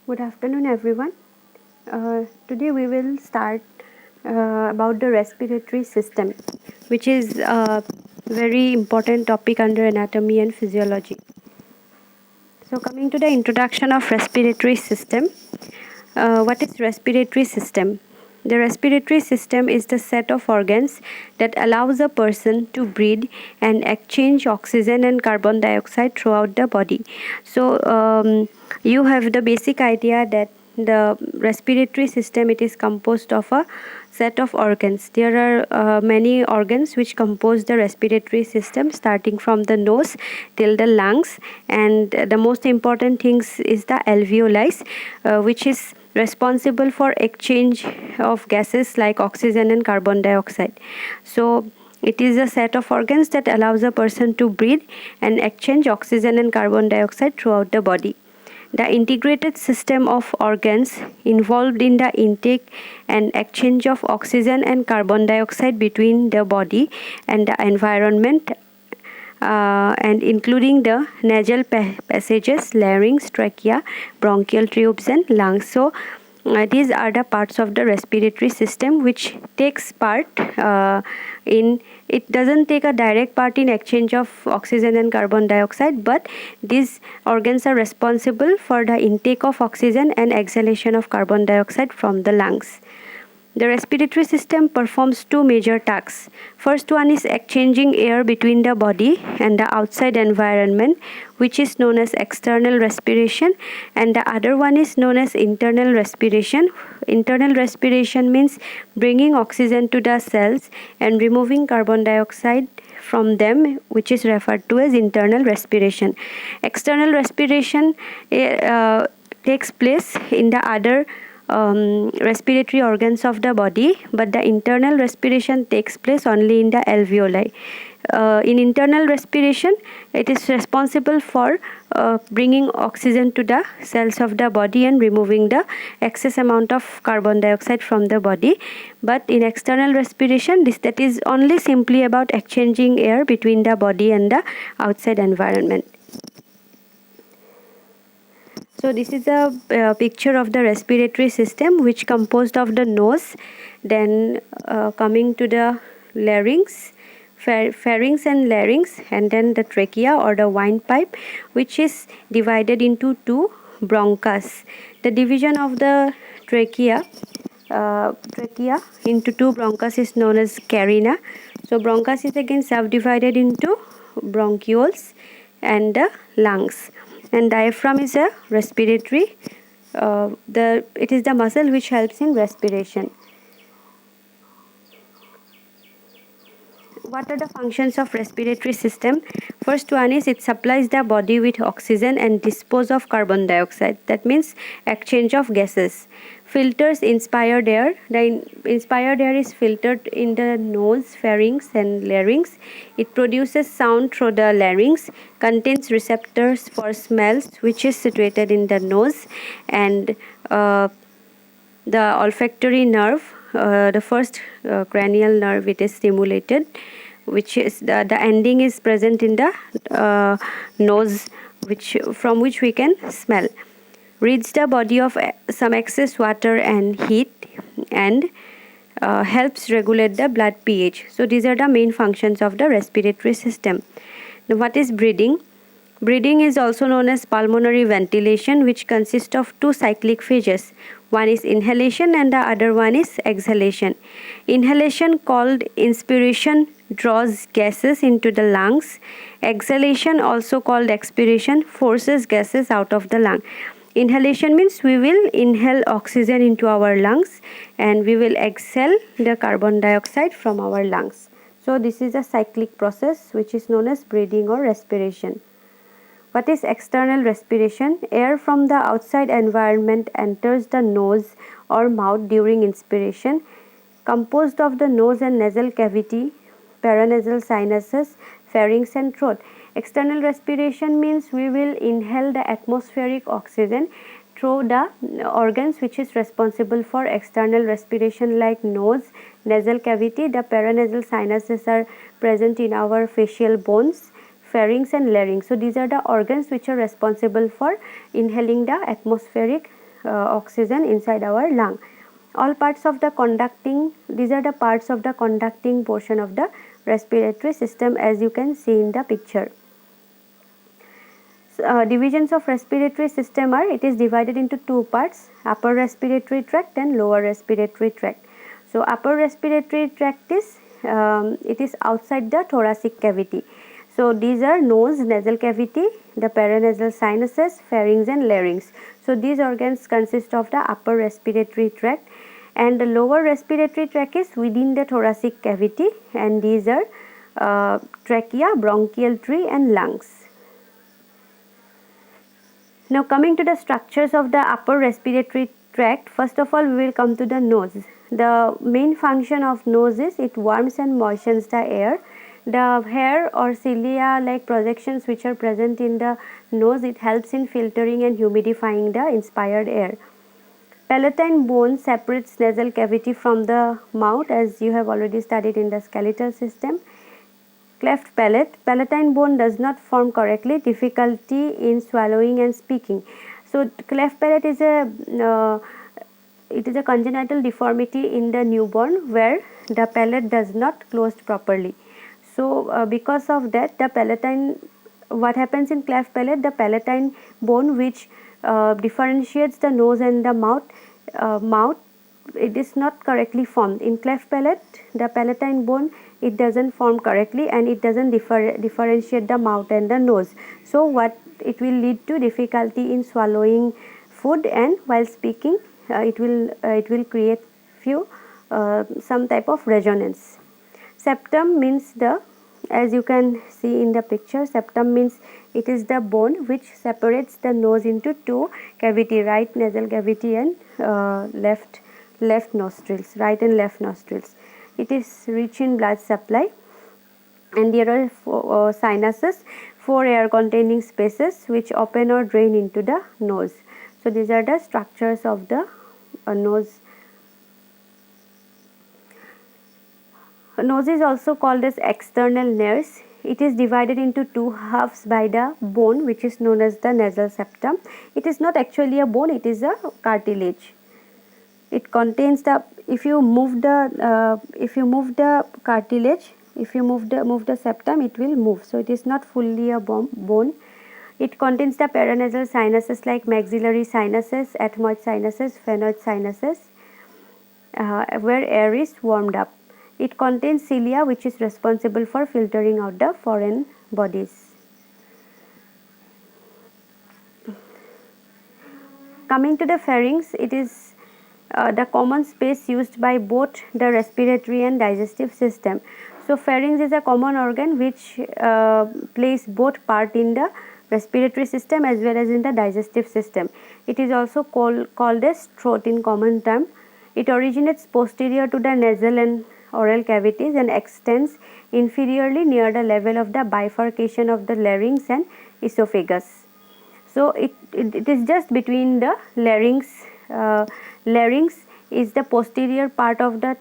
Good afternoon, everyone. Today we will start about the respiratory system, which is a very important topic under anatomy and physiology. So, coming to the introduction of respiratory system, what is respiratory system? The respiratory system is the set of organs that allows a person to breathe and exchange oxygen and carbon dioxide throughout the body. So you have the basic idea that the respiratory system, it is composed of a set of organs. There are many organs which compose the respiratory system, starting from the nose till the lungs, and the most important things is the alveoli, which is responsible for exchange of gases like oxygen and carbon dioxide. So it is a set of organs that allows a person to breathe and exchange oxygen and carbon dioxide throughout the body. The integrated system of organs involved in the intake and exchange of oxygen and carbon dioxide between the body and the environment, and including the nasal passages, larynx, trachea, bronchial tubes, and lungs. So these are the parts of the respiratory system which takes part in, it doesn't take a direct part in exchange of oxygen and carbon dioxide, but these organs are responsible for the intake of oxygen and exhalation of carbon dioxide from the lungs. The respiratory system performs two major tasks. First one is exchanging air between the body and the outside environment, which is known as external respiration, and the other one is known as internal respiration. Internal respiration means bringing oxygen to the cells and removing carbon dioxide from them, which is referred to as internal respiration. External respiration takes place in the other respiratory organs of the body, but the internal respiration takes place only in the alveoli. In internal respiration, it is responsible for bringing oxygen to the cells of the body and removing the excess amount of carbon dioxide from the body. But in external respiration, that is only simply about exchanging air between the body and the outside environment. So this is a picture of the respiratory system, which composed of the nose, then coming to the larynx, pharynx and larynx, and then the trachea or the windpipe, which is divided into two bronchus. The division of the trachea into two bronchus is known as carina. So bronchus is again subdivided into bronchioles and the lungs. And diaphragm is a respiratory, it is the muscle which helps in respiration. What are the functions of respiratory system? First one is it supplies the body with oxygen and dispose of carbon dioxide. That means exchange of gases. Filters inspired air. The inspired air is filtered in the nose, pharynx and larynx. It produces sound through the larynx, contains receptors for smells, which is situated in the nose, and the olfactory nerve, the first cranial nerve, it is stimulated, which is the ending is present in the nose, from which we can smell. Rids the body of some excess water and heat, and helps regulate the blood pH. So these are the main functions of the respiratory system. Now, what is breathing? Breathing is also known as pulmonary ventilation, which consists of two cyclic phases. One is inhalation and the other one is exhalation. Inhalation, called inspiration, draws gases into the lungs. Exhalation, also called expiration, forces gases out of the lung. Inhalation means we will inhale oxygen into our lungs and we will exhale the carbon dioxide from our lungs. So this is a cyclic process which is known as breathing or respiration. What is external respiration? Air from the outside environment enters the nose or mouth during inspiration. Composed of the nose and nasal cavity, paranasal sinuses, pharynx and throat. External respiration means we will inhale the atmospheric oxygen through the organs which is responsible for external respiration, like nose, nasal cavity. The paranasal sinuses are present in our facial bones, pharynx and larynx. So these are the organs which are responsible for inhaling the atmospheric oxygen inside our lung. All parts of the conducting, these are the parts of the conducting portion of the respiratory system, as you can see in the picture. Divisions of respiratory system are, it is divided into two parts, upper respiratory tract and lower respiratory tract. So upper respiratory tract is it is outside the thoracic cavity. So these are nose, nasal cavity, the paranasal sinuses, pharynx and larynx. So these organs consist of the upper respiratory tract, and the lower respiratory tract is within the thoracic cavity, and these are trachea, bronchial tree and lungs. Now coming to the structures of the upper respiratory tract, first of all we will come to the nose. The main function of nose is it warms and moistens the air. The hair or cilia like projections which are present in the nose, it helps in filtering and humidifying the inspired air. Palatine bone separates nasal cavity from the mouth, as you have already studied in the skeletal system. Cleft palate, palatine bone does not form correctly, difficulty in swallowing and speaking. So cleft palate is a congenital deformity in the newborn where the palate does not close properly. So because of that, the palatine, what happens in cleft palate, the palatine bone which differentiates the nose and the mouth, it is not correctly formed. In cleft palate, the palatine bone, it doesn't form correctly and it doesn't differentiate the mouth and the nose. So what it will lead to difficulty in swallowing food, and while speaking it will create few some type of resonance. Septum means the, as you can see in the picture, septum means it is the bone which separates the nose into two cavity, right nasal cavity and left nostrils, right and left nostrils. It is rich in blood supply, and there are four sinuses, four air containing spaces which open or drain into the nose. So these are the structures of the nose. Nose is also called as external nares. It is divided into two halves by the bone which is known as the nasal septum. It is not actually a bone, it is a cartilage. It contains the, if you move the cartilage, if you move the septum, it will move. So it is not fully a bone. It contains the paranasal sinuses like maxillary sinuses, ethmoid sinuses, phrenoid sinuses, where air is warmed up. It contains cilia which is responsible for filtering out the foreign bodies. Coming to the pharynx, it is the common space used by both the respiratory and digestive system. So pharynx is a common organ which plays both part in the respiratory system as well as in the digestive system. It is also called as throat in common term. It originates posterior to the nasal and oral cavities and extends inferiorly near the level of the bifurcation of the larynx and esophagus. So it is just between the larynx. Larynx is the posterior part of the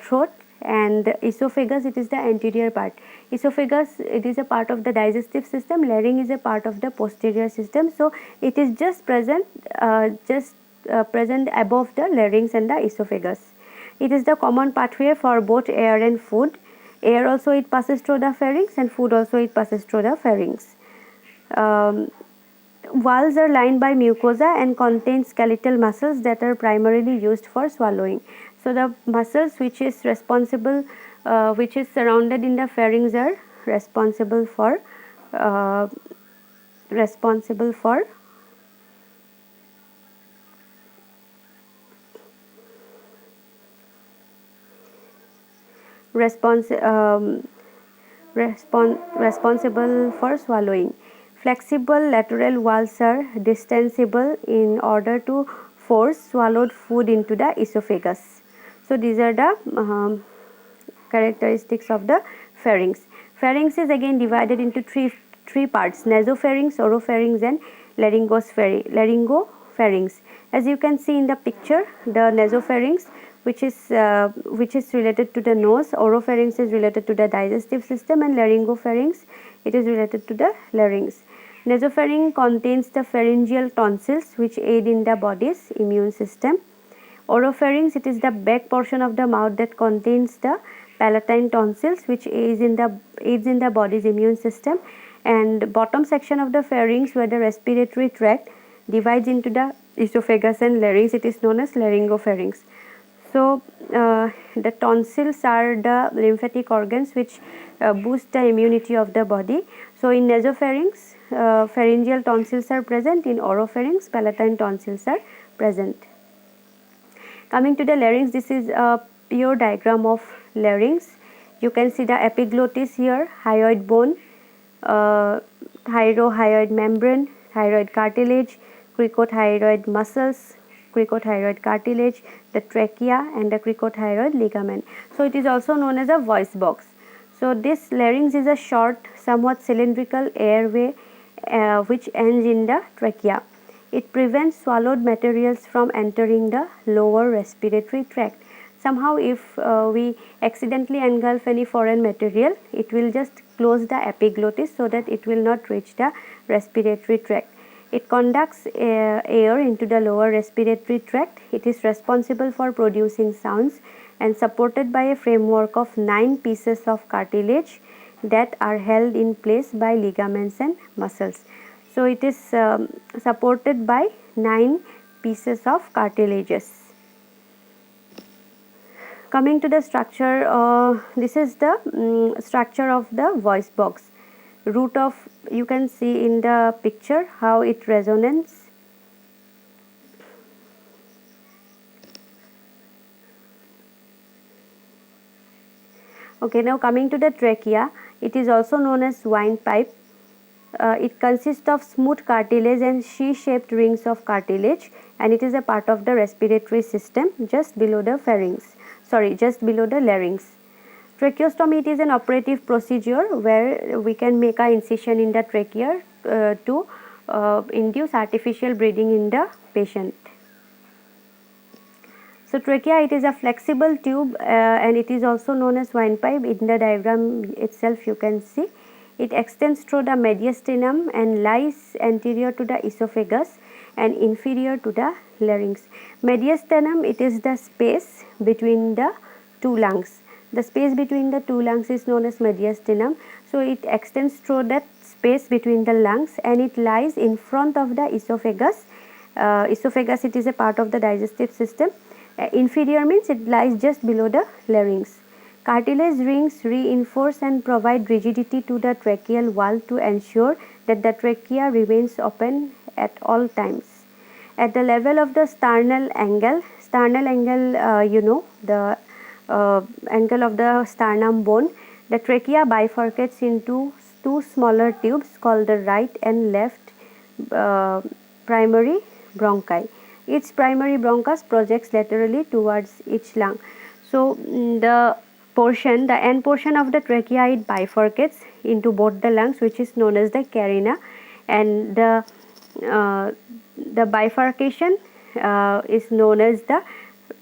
throat, and the esophagus, it is the anterior part. Esophagus, it is a part of the digestive system. Larynx is a part of the posterior system. So it is just present above the larynx and the esophagus. It is the common pathway for both air and food. Air also it passes through the pharynx, and food also it passes through the pharynx. Walls are lined by mucosa and contain skeletal muscles that are primarily used for swallowing. So the muscles which is responsible, which is surrounded in the pharynx, are responsible for responsible for swallowing. Flexible lateral walls are distensible in order to force swallowed food into the esophagus. So these are the characteristics of the pharynx. Pharynx is again divided into three parts: nasopharynx, oropharynx and laryngopharynx. As you can see in the picture, the nasopharynx, which is related to the nose, oropharynx is related to the digestive system, and laryngopharynx, it is related to the larynx. Nasopharynx contains the pharyngeal tonsils which aid in the body's immune system. Oropharynx, it is the back portion of the mouth that contains the palatine tonsils which aids in the body's immune system, and bottom section of the pharynx where the respiratory tract divides into the esophagus and larynx, it is known as laryngopharynx. So the tonsils are the lymphatic organs which boost the immunity of the body. So in nasopharynx, pharyngeal tonsils are present. In oropharynx, palatine tonsils are present. Coming to the larynx, this is a pure diagram of larynx. You can see the epiglottis here, hyoid bone, thyrohyoid membrane, thyroid cartilage, cricothyroid muscles, cricothyroid cartilage, the trachea and the cricothyroid ligament. So it is also known as a voice box. So this larynx is a short, somewhat cylindrical airway which ends in the trachea. It prevents swallowed materials from entering the lower respiratory tract. Somehow if we accidentally engulf any foreign material, it will just close the epiglottis so that it will not reach the respiratory tract. It conducts air into the lower respiratory tract. It is responsible for producing sounds and supported by a framework of 9 pieces of cartilage that are held in place by ligaments and muscles. So it is supported by 9 pieces of cartilages. Coming to the structure, this is the structure of the voice box. Root of, you can see in the picture how it resonates. Okay, now coming to the trachea, it is also known as windpipe. It consists of smooth cartilage and C-shaped rings of cartilage, and it is a part of the respiratory system just below the just below the larynx. Tracheostomy, it is an operative procedure where we can make an incision in the trachea to induce artificial breathing in the patient. So trachea, it is a flexible tube and it is also known as windpipe. In the diagram itself you can see it extends through the mediastinum and lies anterior to the esophagus and inferior to the larynx. Mediastinum, it is the space between the two lungs. The space between the two lungs is known as mediastinum. So it extends through that space between the lungs and it lies in front of the esophagus. Esophagus, it is a part of the digestive system. Inferior means it lies just below the larynx. Cartilage rings reinforce and provide rigidity to the tracheal wall to ensure that the trachea remains open at all times. At the level of the sternal angle, you know, the angle of the sternum bone, the trachea bifurcates into 2 smaller tubes called the right and left primary bronchi. Each primary bronchus projects laterally towards each lung. So the end portion of the trachea, it bifurcates into both the lungs, which is known as the carina, and the bifurcation is known as the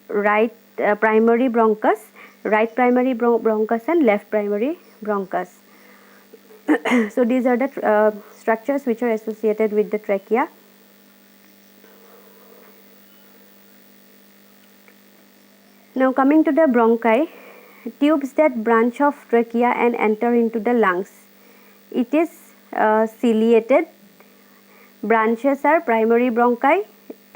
right primary bronchus and left primary bronchus. So these are the structures which are associated with the trachea. Now coming to the bronchi, tubes that branch off trachea and enter into the lungs. It is ciliated. Branches are primary bronchi.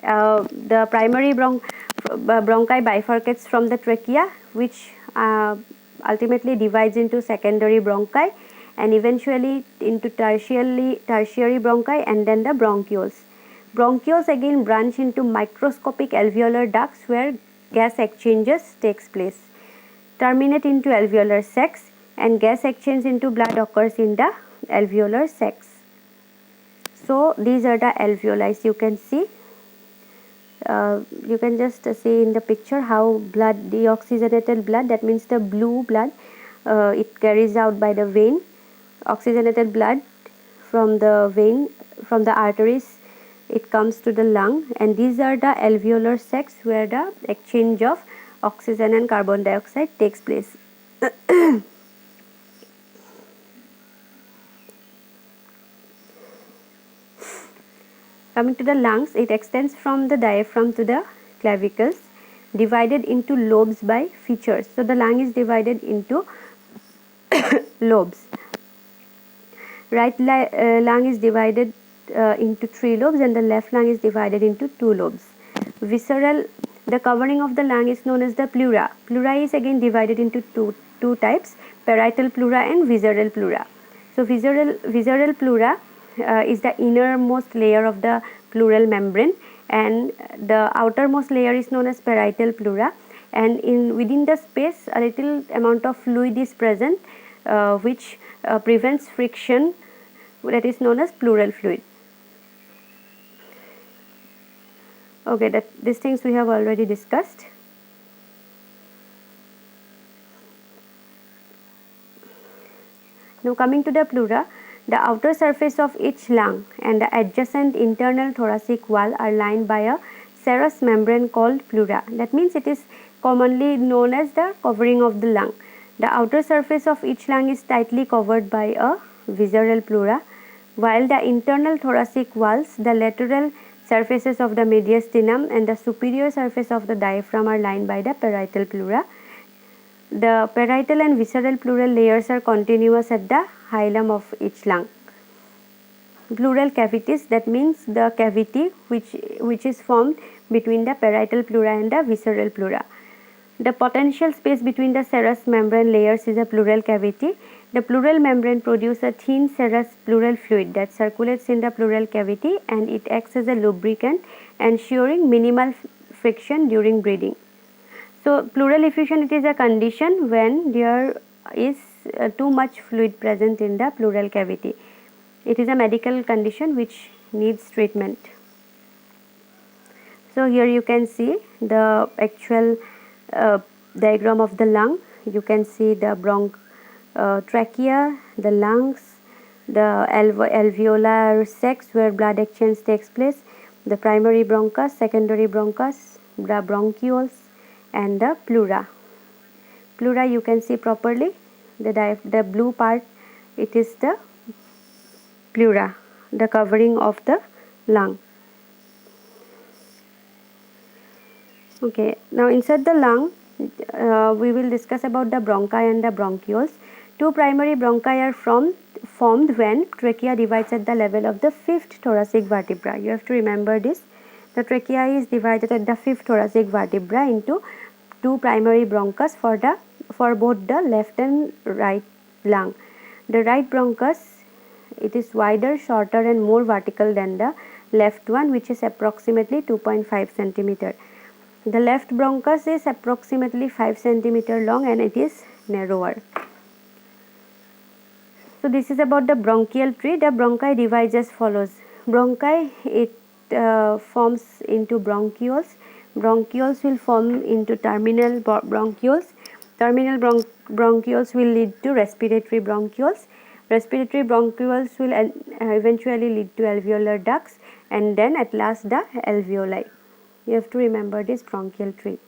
The primary bronchi bifurcates from the trachea, which ultimately divides into secondary bronchi and eventually into tertiary bronchi and then the bronchioles. Bronchioles again branch into microscopic alveolar ducts where gas exchanges takes place. Terminate into alveolar sacs and gas exchange into blood occurs in the alveolar sacs. So these are the alveoli. You can see. You can just see in the picture how blood, deoxygenated blood, that means the blue blood, it carries out by the vein. Oxygenated blood from the vein, from the arteries, it comes to the lung, and these are the alveolar sacs where the exchange of oxygen and carbon dioxide takes place. Coming to the lungs, it extends from the diaphragm to the clavicles, divided into lobes by features. So the lung is divided into lobes. Right lung is divided into 3 lobes, and the left lung is divided into 2 lobes. Visceral, the covering of the lung is known as the pleura. Pleura is again divided into two types, parietal pleura and visceral pleura. So visceral pleura is the innermost layer of the pleural membrane, and the outermost layer is known as parietal pleura, and within the space a little amount of fluid is present, which prevents friction, that is known as pleural fluid. Okay, these things we have already discussed. Now coming to the pleura, the outer surface of each lung and the adjacent internal thoracic wall are lined by a serous membrane called pleura. That means it is commonly known as the covering of the lung. The outer surface of each lung is tightly covered by a visceral pleura, while the internal thoracic walls, the lateral surfaces of the mediastinum and the superior surface of the diaphragm are lined by the parietal pleura. The parietal and visceral pleural layers are continuous at the hilum of each lung. Pleural cavities, that means the cavity which is formed between the parietal pleura and the visceral pleura. The potential space between the serous membrane layers is a pleural cavity. The pleural membrane produces a thin serous pleural fluid that circulates in the pleural cavity, and it acts as a lubricant, ensuring minimal friction during breathing. So pleural effusion, it is a condition when there is too much fluid present in the pleural cavity. It is a medical condition which needs treatment. So here you can see the actual diagram of the lung. You can see the trachea, the lungs, the alveolar sacs where blood exchange takes place, the primary bronchus, secondary bronchus, the bronchioles, and the pleura. Pleura you can see properly, the blue part, it is the pleura, the covering of the lung. Okay, now inside the lung we will discuss about the bronchi and the bronchioles. Two primary bronchi are formed when trachea divides at the level of the fifth thoracic vertebra. You have to remember this. The trachea is divided at the fifth thoracic vertebra into two primary bronchus for both the left and right lung. The right bronchus, it is wider, shorter and more vertical than the left one, which is approximately 2.5 centimeter. The left bronchus is approximately 5 centimeter long and it is narrower. So this is about the bronchial tree. The bronchi divides as follows. Bronchi, it forms into bronchioles. Bronchioles will form into terminal bronchioles. Terminal bronchioles will lead to respiratory bronchioles. Respiratory bronchioles will eventually lead to alveolar ducts, and then at last the alveoli. You have to remember this bronchial tree.